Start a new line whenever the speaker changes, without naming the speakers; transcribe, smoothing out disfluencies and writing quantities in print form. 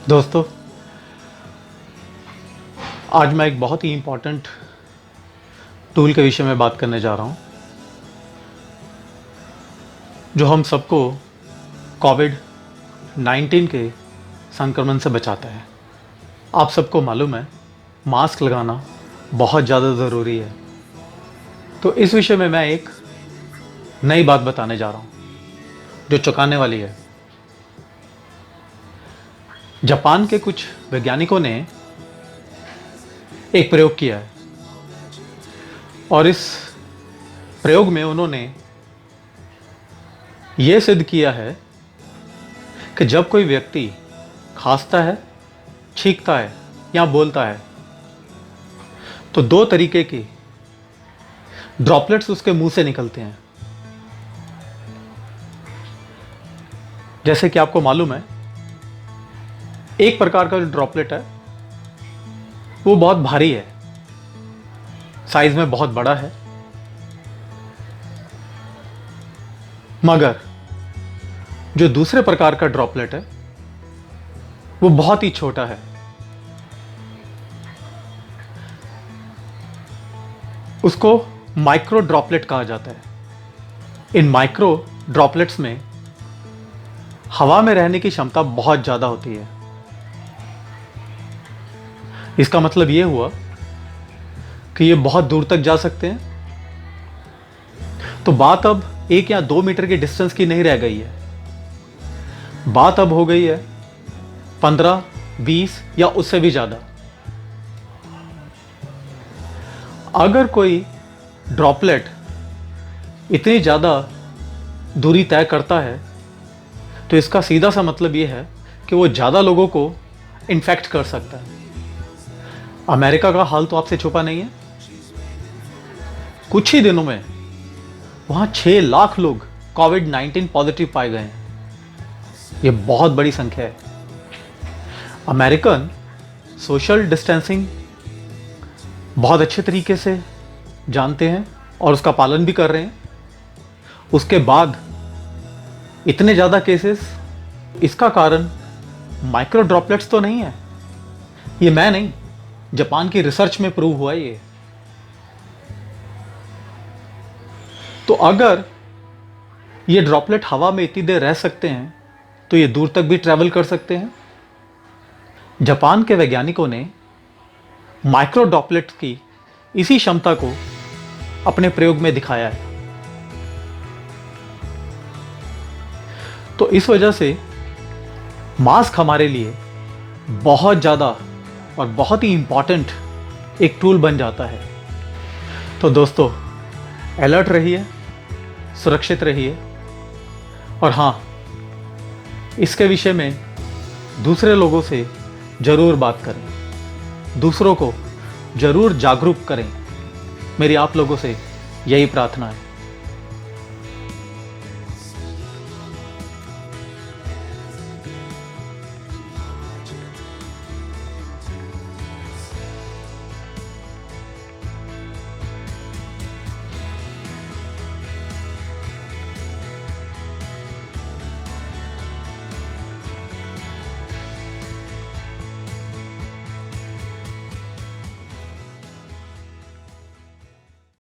दोस्तों, आज मैं एक बहुत ही इम्पोर्टेंट टूल के विषय में बात करने जा रहा हूं, जो हम सबको कोविड-19 के संक्रमण से बचाता है। आप सबको मालूम है, मास्क लगाना बहुत ज़्यादा ज़रूरी है। तो इस विषय में मैं एक नई बात बताने जा रहा हूं, जो चौंकाने वाली है। जापान के कुछ वैज्ञानिकों ने एक प्रयोग किया है और इस प्रयोग में उन्होंने यह सिद्ध किया है कि जब कोई व्यक्ति खांसता है, छींकता है या बोलता है, तो दो तरीके की ड्रॉपलेट्स उसके मुंह से निकलते हैं। जैसे कि आपको मालूम है, एक प्रकार का जो ड्रॉपलेट है वो बहुत भारी है, साइज में बहुत बड़ा है, मगर जो दूसरे प्रकार का ड्रॉपलेट है वो बहुत ही छोटा है। उसको माइक्रो ड्रॉपलेट कहा जाता है। इन माइक्रो ड्रॉपलेट्स में हवा में रहने की क्षमता बहुत ज्यादा होती है। इसका मतलब यह हुआ कि ये बहुत दूर तक जा सकते हैं। तो बात अब 1 या 2 मीटर के डिस्टेंस की नहीं रह गई है। बात अब हो गई है 15, 20 या उससे भी ज्यादा। अगर कोई ड्रॉपलेट इतनी ज्यादा दूरी तय करता है, तो इसका सीधा सा मतलब यह है कि वो ज्यादा लोगों को इन्फेक्ट कर सकता है। अमेरिका का हाल तो आपसे छुपा नहीं है। कुछ ही दिनों में वहां 6 लाख लोग कोविड-19 पॉजिटिव पाए गए हैं। यह बहुत बड़ी संख्या है। अमेरिकन सोशल डिस्टेंसिंग बहुत अच्छे तरीके से जानते हैं और उसका पालन भी कर रहे हैं। उसके बाद इतने ज़्यादा केसेस, इसका कारण माइक्रो ड्रॉपलेट्स तो नहीं है। ये मैं नहीं, जापान की रिसर्च में प्रूव हुआ ये। तो अगर ये ड्रॉपलेट हवा में इतनी देर रह सकते हैं, तो ये दूर तक भी ट्रैवल कर सकते हैं। जापान के वैज्ञानिकों ने माइक्रो ड्रॉपलेट की इसी क्षमता को अपने प्रयोग में दिखाया है। तो इस वजह से मास्क हमारे लिए बहुत ज़्यादा और बहुत ही इंपॉर्टेंट एक टूल बन जाता है। तो दोस्तों, अलर्ट रहिए, सुरक्षित रहिए, और हाँ, इसके विषय में दूसरे लोगों से ज़रूर बात करें, दूसरों को ज़रूर जागरूक करें। मेरी आप लोगों से यही प्रार्थना है।